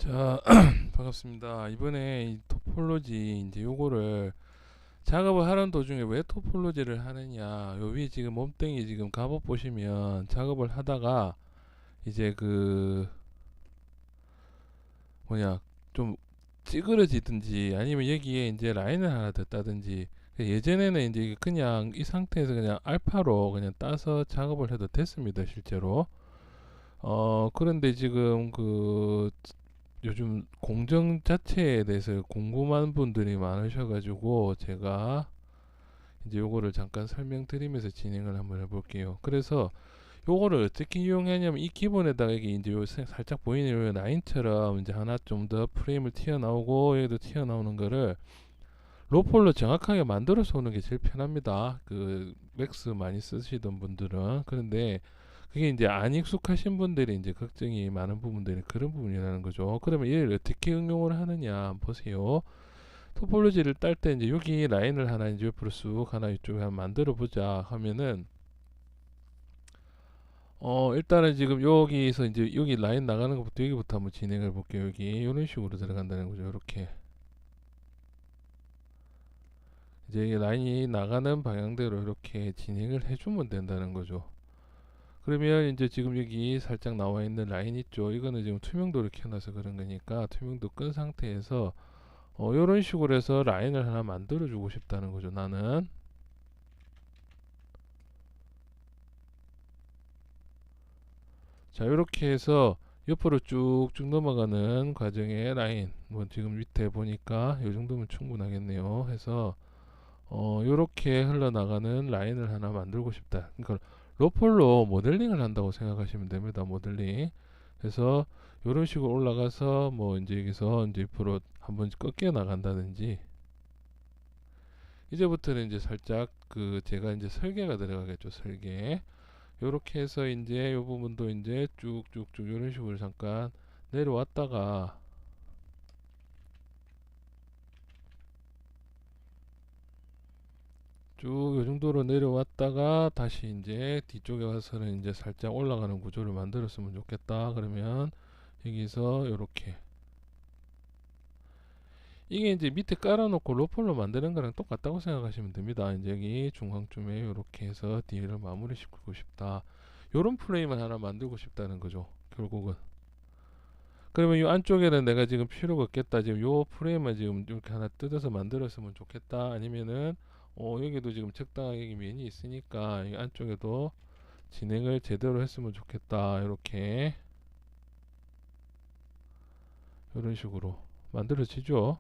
자, 반갑습니다. 이번에 이 토폴로지 이제 요거를 작업을 하는 도중에 왜 토폴로지를 하느냐. 요 위에 지금 몸뚱이 지금 갑옷 보시면 작업을 하다가 이제 그 뭐냐 좀 찌그러지든지 아니면 여기에 이제 라인을 하나 뒀다든지, 예전에는 이제 그냥 이 상태에서 그냥 알파로 그냥 따서 작업을 해도 됐습니다, 실제로. 그런데 지금 그 요즘 공정 자체에 대해서 궁금한 분들이 많으셔가지고 제가 이제 요거를 잠깐 설명드리면서 진행을 한번 해볼게요. 그래서 요거를 어떻게 이용하냐면 이 기본에다가 이게 이제 요 살짝 보이는 요 라인처럼 이제 하나 좀 더 프레임을 튀어나오고 얘도 튀어나오는 거를 로폴로 정확하게 만들어서 오는 게 제일 편합니다. 그 맥스 많이 쓰시던 분들은. 그런데 그게 이제 안 익숙하신 분들이 이제 걱정이 많은 부분들이 그런 부분이라는 거죠. 그러면 얘를 어떻게 응용을 하느냐 한번 보세요. 토폴로지를 딸 때 이제 여기 라인을 하나 이제 옆으로 쑥 하나 이쪽에 한번 만들어 보자 하면은, 일단은 지금 여기서 이제 여기 라인 나가는 것부터 여기부터 한번 진행을 볼게요. 여기 이런 식으로 들어간다는 거죠. 이렇게 이제 이 라인이 나가는 방향대로 이렇게 진행을 해주면 된다는 거죠. 그러면 이제 지금 여기 살짝 나와 있는 라인 있죠. 이거는 지금 투명도를 켜놔서 그런 거니까 투명도 끈 상태에서 이런 식으로 해서 라인을 하나 만들어 주고 싶다는 거죠, 나는. 자, 이렇게 해서 옆으로 쭉쭉 넘어가는 과정의 라인, 뭐 지금 밑에 보니까 이 정도면 충분하겠네요 해서 이렇게 흘러나가는 라인을 하나 만들고 싶다. 그러니까 로폴로 모델링을 한다고 생각하시면 됩니다. 모델링. 그래서 이런 식으로 올라가서 뭐 이제 여기서 이제 옆으로 한번 꺾여 나간다든지, 이제부터는 이제 살짝 그 제가 이제 설계가 들어가겠죠. 설계. 요렇게 해서 이제 요 부분도 이제 쭉쭉쭉 이런 식으로 잠깐 내려왔다가 쭉 요 정도로 내려왔다가 다시 이제 뒤쪽에 와서는 이제 살짝 올라가는 구조를 만들었으면 좋겠다. 그러면 여기서 요렇게, 이게 이제 밑에 깔아놓고 로폴로 만드는 거랑 똑같다고 생각하시면 됩니다. 이제 여기 중앙쯤에 요렇게 해서 뒤를 마무리 시키고 싶다. 요런 프레임을 하나 만들고 싶다는 거죠, 결국은. 그러면 이 안쪽에는 내가 지금 필요가 없겠다. 지금 요 프레임만 지금 이렇게 하나 뜯어서 만들었으면 좋겠다. 아니면은 여기도 지금 적당하게 여기 면이 있으니까 이 안쪽에도 진행을 제대로 했으면 좋겠다. 이렇게 이런 식으로 만들어지죠.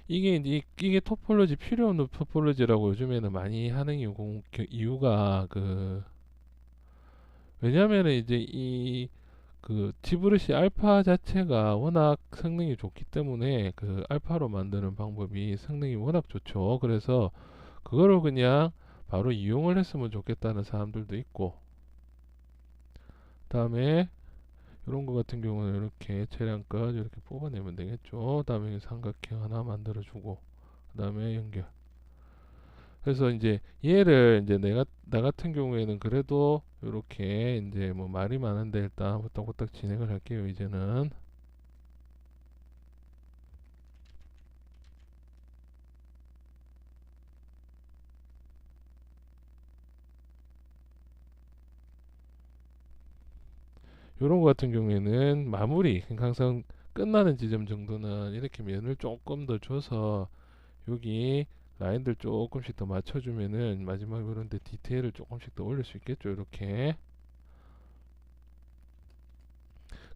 이게 이제 이게 토폴로지, 필요 없는 토폴로지라고 요즘에는 많이 하는 이유가 그, 왜냐면은 이제 이 그 지브러시 알파 자체가 워낙 성능이 좋기 때문에 그 알파로 만드는 방법이 성능이 워낙 좋죠. 그래서 그거를 그냥 바로 이용을 했으면 좋겠다는 사람들도 있고, 다음에 이런 거 같은 경우는 이렇게 차량까지 이렇게 뽑아내면 되겠죠. 다음에 삼각형 하나 만들어주고, 그 다음에 연결. 그래서 이제 얘를 이제 나 같은 경우에는 그래도 이렇게 이제 뭐 말이 많은데 일단 후딱후딱 진행을 할게요. 이제는 요런 거 같은 경우에는 마무리, 그러니까 항상 끝나는 지점 정도는 이렇게 면을 조금 더 줘서 여기 라인들 조금씩 더 맞춰주면은 마지막에 그런데 디테일을 조금씩 더 올릴 수 있겠죠. 이렇게.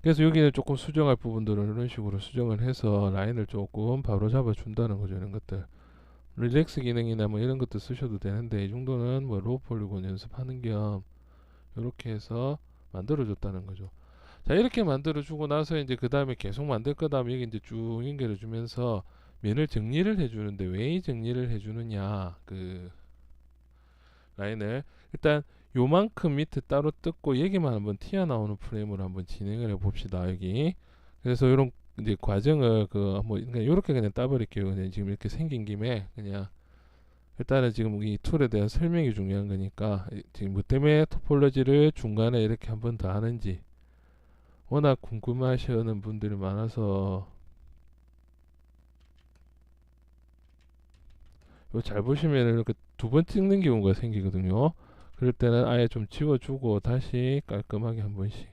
그래서 여기는 조금 수정할 부분들은 이런 식으로 수정을 해서 라인을 조금 바로 잡아 준다는 거죠. 이런 것들 릴렉스 기능이나 뭐 이런 것도 쓰셔도 되는데, 이 정도는 뭐 로우 폴리곤 연습하는 겸 이렇게 해서 만들어 줬다는 거죠. 자, 이렇게 만들어 주고 나서 이제 그 다음에 계속 만들 거다면 여기 이제 쭉 연결해 주면서 면을 정리를 해 주는데, 왜 이 정리를 해 주느냐, 그 라인을 일단 요만큼 밑에 따로 뜯고 여기만 한번 튀어나오는 프레임으로 한번 진행을 해 봅시다. 여기. 그래서 이런 이제 과정을 그 한번 그냥 이렇게 그냥 따버릴게요. 그냥 지금 이렇게 생긴 김에 그냥 일단은 지금 이 툴에 대한 설명이 중요한 거니까, 지금 뭐 때문에 토폴로지를 중간에 이렇게 한번 더 하는지, 워낙 궁금하시는 분들이 많아서 이거 잘 보시면 이렇게 두 번 찍는 경우가 생기거든요. 그럴 때는 아예 좀 지워주고 다시 깔끔하게 한 번씩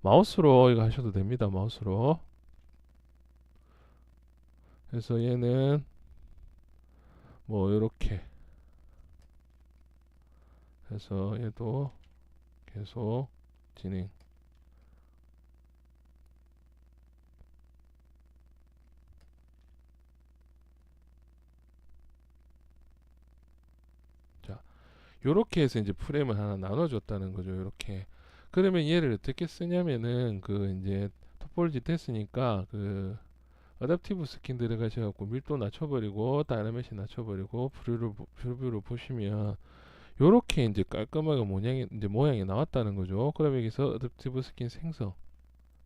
마우스로 이거 하셔도 됩니다. 마우스로. 그래서 얘는 뭐 이렇게 해서 얘도 계속 진행. 자, 요렇게 해서 이제 프레임을 하나 나눠줬다는 거죠. 요렇게. 그러면 얘를 어떻게 쓰냐면은 그 이제 토폴로지 됐으니까 그 어댑티브 스킨 들어가셔갖고 밀도 낮춰버리고 다이나믹시 낮춰버리고 프리뷰로 보시면 요렇게 이제 깔끔하게 모양이 나왔다는 거죠. 그럼 여기서 어댑티브 스킨 생성.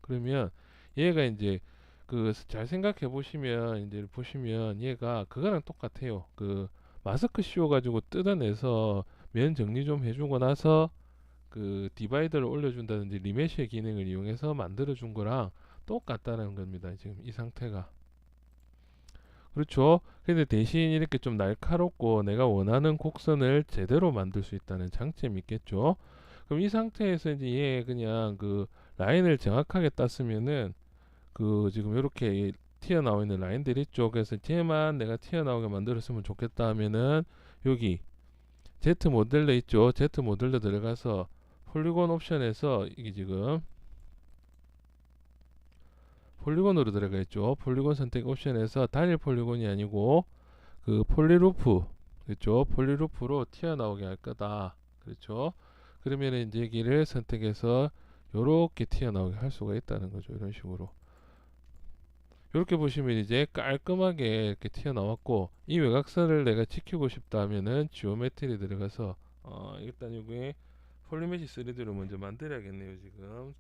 그러면 얘가 이제 그 잘 생각해 보시면 이제 보시면 얘가 그거랑 똑같아요. 그 마스크 씌워 가지고 뜯어내서 면 정리 좀 해주고 나서 그 디바이더를 올려준다든지 리메시의 기능을 이용해서 만들어준 거랑 똑같다는 겁니다. 지금 이 상태가. 그렇죠. 근데 대신 이렇게 좀 날카롭고 내가 원하는 곡선을 제대로 만들 수 있다는 장점이 있겠죠. 그럼 이 상태에서 이제 얘 그냥 그 라인을 정확하게 땄으면은 그 지금 이렇게 튀어나와 있는 라인들 있죠. 그래서 쟤만 내가 튀어나오게 만들었으면 좋겠다 하면은 여기 Z 모델러 있죠. Z 모델러 들어가서 폴리곤 옵션에서 이게 지금 폴리곤으로 들어가 있죠. 폴리곤 선택 옵션에서 단일 폴리곤이 아니고 그 폴리루프, 그렇죠? 폴리루프로 튀어나오게 할 거다. 그렇죠? 그러면 이제 여기를 선택해서 요렇게 튀어나오게 할 수가 있다는 거죠. 이런 식으로. 이렇게 보시면 이제 깔끔하게 이렇게 튀어나왔고, 이 외곽선을 내가 지키고 싶다 하면은 지오메트리 들어가서 일단 여기에 폴리메시 3D로 먼저 만들어야겠네요. 지금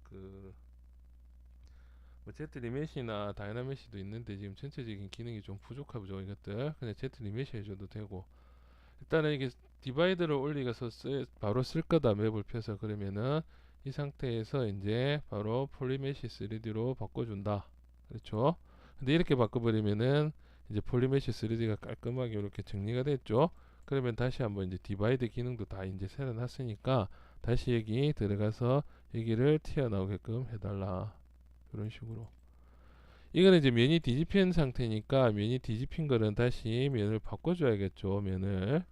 뭐 Z 리메시나 다이나메시도 있는데 지금 전체적인 기능이 좀 부족하죠. 이것들 그냥 Z 리메시 해줘도 되고, 일단은 이게 디바이드를 올리고서 바로 쓸 거다. 맵을 펴서. 그러면은 이 상태에서 이제 바로 폴리메시 3D로 바꿔준다. 그렇죠? 근데 이렇게 바꿔버리면은 이제 폴리메시 3D가 깔끔하게 이렇게 정리가 됐죠. 그러면 다시 한번 이제 디바이드 기능도 다 이제 새로 놨으니까 다시 여기 들어가서 여기를 튀어나오게끔 해달라. 이런 식으로. 이거는 이제 면이 뒤집힌 상태니까 면이 뒤집힌 거는 다시 면을 바꿔줘야겠죠. 면을.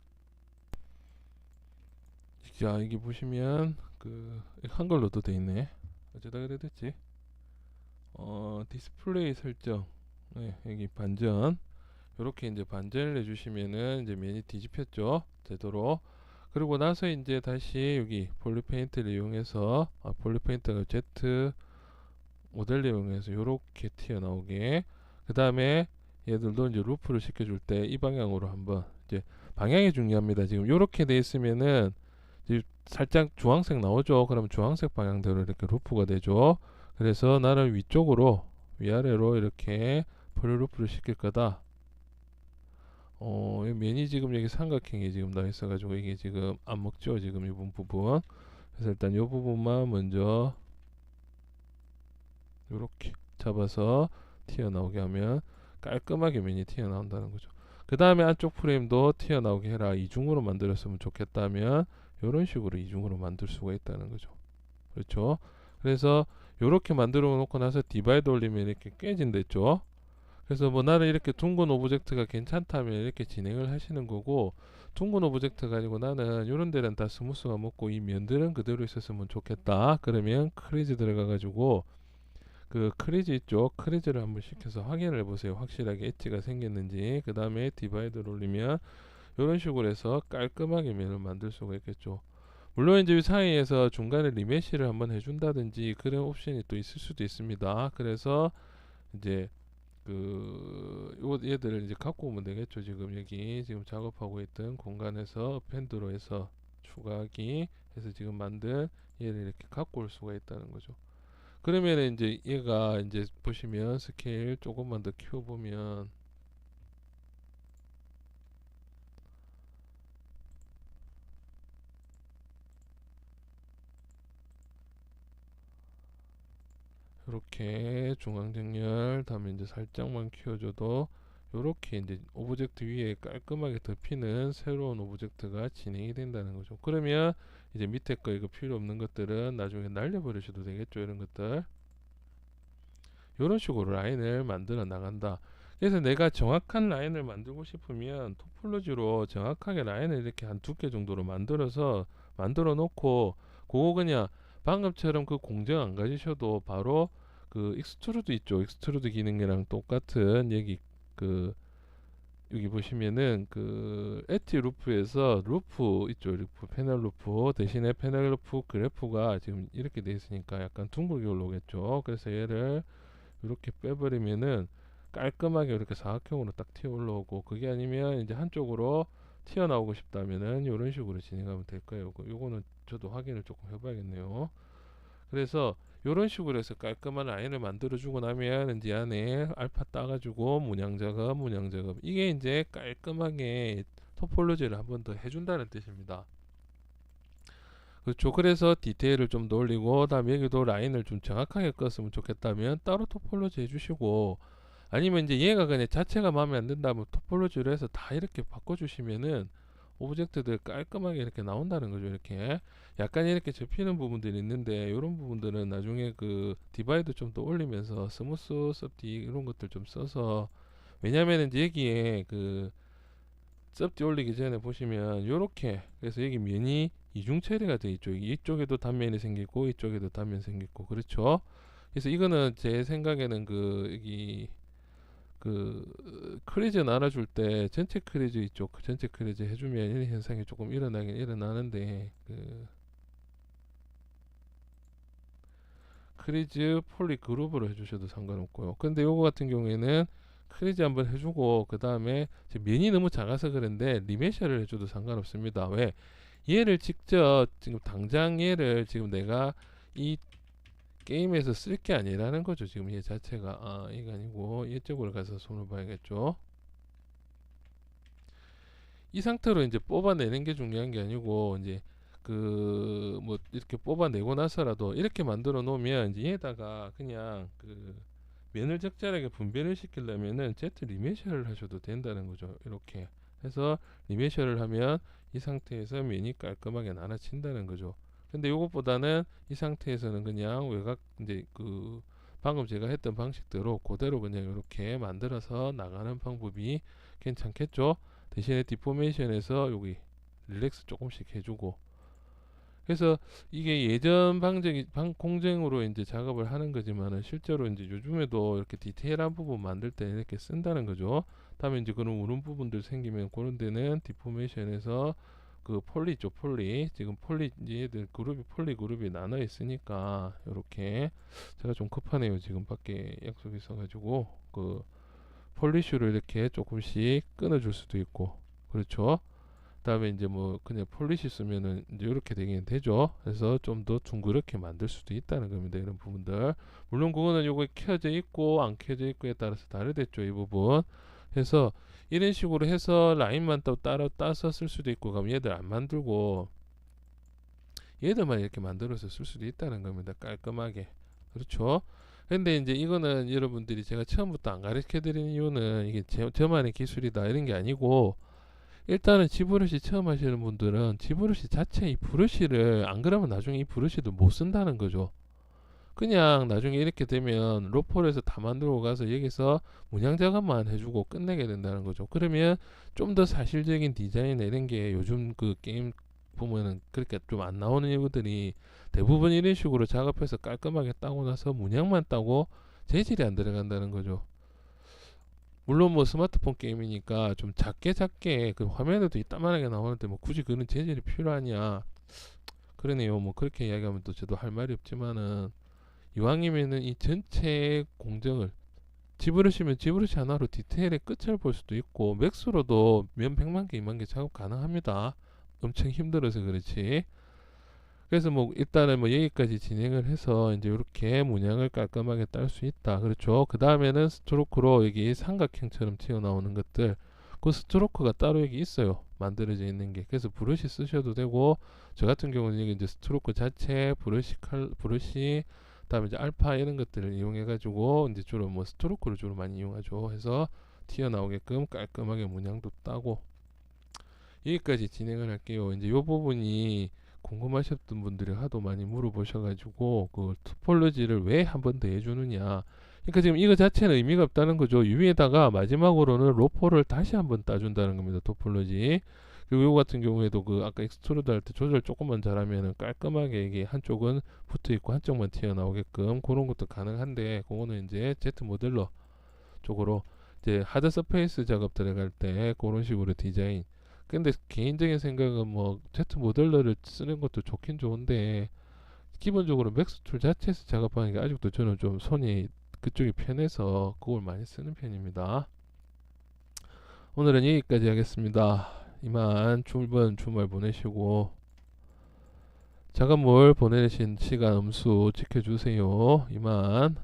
자, 여기 보시면 그 한글로도 돼 있네. 어쩌다 그래 됐지? 디스플레이 설정. 네, 여기 반전. 이렇게 이제 반전을 해주시면은 이제 면이 뒤집혔죠. 제대로. 그리고 나서 이제 다시 여기 폴리페인트를 이용해서 폴리페인트가 Z 모델을 이용해서 이렇게 튀어나오게. 그 다음에 얘들도 이제 루프를 시켜줄 때 이 방향으로 한번 이제 방향이 중요합니다. 지금 이렇게 돼 있으면은 이제 살짝 주황색 나오죠. 그러면 주황색 방향대로 이렇게 루프가 되죠. 그래서 나는 위쪽으로 위아래로 이렇게 폴리루프를 시킬 거다. 이 면이 지금 여기 삼각형이 지금 나와 있어가지고 이게 지금 안 먹죠. 지금 이 부분. 그래서 일단 이 부분만 먼저 이렇게 잡아서 튀어나오게 하면 깔끔하게 면이 튀어나온다는 거죠. 그 다음에 안쪽 프레임도 튀어나오게 해라. 이중으로 만들었으면 좋겠다면 이런 식으로 이중으로 만들 수가 있다는 거죠. 그렇죠? 그래서 이렇게 만들어 놓고 나서 디바이드 올리면 이렇게 깨진댔죠. 그래서 뭐 나는 이렇게 둥근 오브젝트가 괜찮다면 이렇게 진행을 하시는 거고, 둥근 오브젝트가 아니고 나는 이런 데는 다 스무스가 먹고 이 면들은 그대로 있었으면 좋겠다. 그러면 크리즈 들어가 가지고 그 크리즈 있죠. 크리즈를 한번 시켜서 확인을 해보세요. 확실하게 엣지가 생겼는지. 그 다음에 디바이드를 올리면 이런 식으로 해서 깔끔하게 면을 만들 수가 있겠죠. 물론 이제 이 사이에서 중간에 리메시를 한번 해준다든지 그런 옵션이 또 있을 수도 있습니다. 그래서 이제 얘들을 이제 갖고 오면 되겠죠. 지금 여기 지금 작업하고 있던 공간에서 펜드로 해서 추가하기 해서 지금 만든 얘를 이렇게 갖고 올 수가 있다는 거죠. 그러면 이제 얘가 이제 보시면 스케일 조금만 더 키워보면 이렇게 중앙정렬, 다음에 이제 살짝만 키워줘도 요렇게 이제 오브젝트 위에 깔끔하게 덮이는 새로운 오브젝트가 진행이 된다는 거죠. 그러면 이제 밑에 거 이거 필요 없는 것들은 나중에 날려버리셔도 되겠죠. 이런 것들. 이런 식으로 라인을 만들어 나간다. 그래서 내가 정확한 라인을 만들고 싶으면 토폴로지로 정확하게 라인을 이렇게 한 두 개 정도로 만들어 놓고, 그거 그냥 방금처럼 그 공정 안 가지셔도 바로 그 익스트루드 있죠. 익스트루드 기능이랑 똑같은 여기 보시면은 그 엣지 루프에서 루프 있죠. 루프 패널 루프 대신에 패널 루프 그래프가 지금 이렇게 돼 있으니까 약간 둥글게 올라오겠죠. 그래서 얘를 이렇게 빼버리면은 깔끔하게 이렇게 사각형으로 딱 튀어 올라오고, 그게 아니면 이제 한쪽으로 튀어나오고 싶다면은 이런 식으로 진행하면 될 거예요. 요거는 저도 확인을 조금 해봐야겠네요. 그래서 이런 식으로 해서 깔끔한 라인을 만들어 주고 나면 이제 안에 알파 따가지고 문양 작업 이게 이제 깔끔하게 토폴로지를 한 번 더 해준다는 뜻입니다. 그렇죠. 그래서 디테일을 좀 더 올리고, 다음에 여기도 라인을 좀 정확하게 껐으면 좋겠다면 따로 토폴로지 해주시고, 아니면 이제 얘가 그냥 자체가 마음에 안 든다면 토폴로지로 해서 다 이렇게 바꿔주시면은 오브젝트들 깔끔하게 이렇게 나온다는 거죠. 이렇게 약간 이렇게 접히는 부분들이 있는데, 이런 부분들은 나중에 그 디바이드 좀 더 올리면서 스무스 섭디 이런 것들 좀 써서, 왜냐면은 이제 여기에 그 섭디 올리기 전에 보시면 요렇게, 그래서 여기 면이 이중 처리가 되어 있죠. 이쪽에도 단면이 생기고 이쪽에도 단면 생기고, 그렇죠. 그래서 이거는 제 생각에는 그 여기 그 크리즈 나눠줄 때 전체 크리즈 있죠. 그 전체 크리즈 해주면 이런 현상이 조금 일어나긴 일어나는데, 그 크리즈 폴리 그룹으로 해주셔도 상관없고요. 근데 요거 같은 경우에는 크리즈 한번 해주고 그 다음에 면이 너무 작아서 그런데 리메셔를 해줘도 상관없습니다. 왜? 얘를 직접 지금 당장 얘를 지금 내가 이 게임에서 쓸 게 아니라는 거죠. 지금 얘 자체가 이게 아니고 이쪽으로 가서 손을 봐야겠죠. 이 상태로 이제 뽑아내는 게 중요한 게 아니고, 이제 그 뭐 이렇게 뽑아내고 나서라도 이렇게 만들어 놓으면 이제 얘다가 그냥 그 면을 적절하게 분배를 시키려면은 Z 리메셔를 하셔도 된다는 거죠. 이렇게 해서 리메셔를 하면 이 상태에서 면이 깔끔하게 나눠진다는 거죠. 근데 이것보다는 이 상태에서는 그냥 외곽 이제 그 방금 제가 했던 방식대로 그대로 그냥 이렇게 만들어서 나가는 방법이 괜찮겠죠. 대신에 디포메이션에서 여기 릴렉스 조금씩 해주고, 그래서 이게 예전 공정으로 이제 작업을 하는 거지만은 실제로 이제 요즘에도 이렇게 디테일한 부분 만들 때 이렇게 쓴다는 거죠. 다음에 이제 그런 우는 부분들 생기면 그런 데는 디포메이션에서 그 폴리 있죠. 폴리 지금 폴리 이제 얘들 그룹이 폴리 그룹이 나눠 있으니까 이렇게 제가 좀 급하네요. 지금 밖에 약속이 있어가지고 그 폴리슈를 이렇게 조금씩 끊어줄 수도 있고, 그렇죠. 그다음에 이제 뭐 그냥 폴리시 쓰면은 이제 이렇게 되긴 되죠. 그래서 좀 더 둥그렇게 만들 수도 있다는 겁니다. 이런 부분들. 물론 그거는 요거 켜져 있고 안 켜져 있고에 따라서 다르겠죠. 이 부분. 그래서 이런 식으로 해서 라인만 또 따로 따서 쓸 수도 있고, 그럼 얘들 안 만들고 얘들만 이렇게 만들어서 쓸 수도 있다는 겁니다. 깔끔하게. 그렇죠. 근데 이제 이거는 여러분들이 제가 처음부터 안 가르쳐 드리는 이유는 이게 저만의 기술이다 이런 게 아니고, 일단은 지브러시 처음 하시는 분들은 지브러시 자체 이 브러쉬를 안 그러면 나중에 이 브러쉬도 못 쓴다는 거죠. 그냥 나중에 이렇게 되면 로폴에서 다 만들고 가서 여기서 문양 작업만 해주고 끝내게 된다는 거죠. 그러면 좀 더 사실적인 디자인 이런 게 요즘 그 게임 보면은 그렇게 좀 안 나오는 이유들이 대부분 이런 식으로 작업해서 깔끔하게 따고 나서 문양만 따고 재질이 안 들어간다는 거죠. 물론 뭐 스마트폰 게임이니까 좀 작게 그 화면에도 이따만하게 나오는데 뭐 굳이 그런 재질이 필요하냐, 그러네요. 뭐 그렇게 이야기하면 또 저도 할 말이 없지만은, 이왕이면은 이 전체 공정을 지브러시면 지브러시 하나로 디테일의 끝을 볼 수도 있고, 맥스로도 면 100만 개 2만 개 작업 가능합니다. 엄청 힘들어서 그렇지. 그래서 뭐 일단은 뭐 여기까지 진행을 해서 이제 이렇게 문양을 깔끔하게 딸 수 있다. 그렇죠. 그 다음에는 스트로크로 여기 삼각형처럼 튀어나오는 것들, 그 스트로크가 따로 여기 있어요. 만들어져 있는 게. 그래서 브러쉬 쓰셔도 되고, 저 같은 경우는 여기 이제 스트로크 자체 브러쉬 그다음에 이제 알파 이런 것들을 이용해 가지고 이제 주로 뭐 스트로크를 주로 많이 이용하죠. 해서 튀어나오게끔 깔끔하게 문양도 따고 여기까지 진행을 할게요. 이제 요 부분이 궁금하셨던 분들이 하도 많이 물어보셔가지고 그 토폴로지를 왜 한 번 더 해주느냐. 그러니까 지금 이거 자체는 의미가 없다는 거죠. 위에다가 마지막으로는 로퍼를 다시 한번 따준다는 겁니다. 토폴로지. 그리고 요 같은 경우에도 그 아까 익스트루드 할 때 조절 조금만 잘하면은 깔끔하게 이게 한쪽은 붙어 있고 한쪽만 튀어나오게끔 그런 것도 가능한데 그거는 이제 Z 모델러 쪽으로 이제 하드 서페이스 작업 들어갈 때 그런 식으로 디자인. 근데 개인적인 생각은 뭐 Z 모델러를 쓰는 것도 좋긴 좋은데 기본적으로 맥스 툴 자체에서 작업하는 게 아직도 저는 좀 손이 그쪽이 편해서 그걸 많이 쓰는 편입니다. 오늘은 여기까지 하겠습니다. 이만 출근 주말 보내시고 작업물 보내신 시간 음수 지켜주세요. 이만.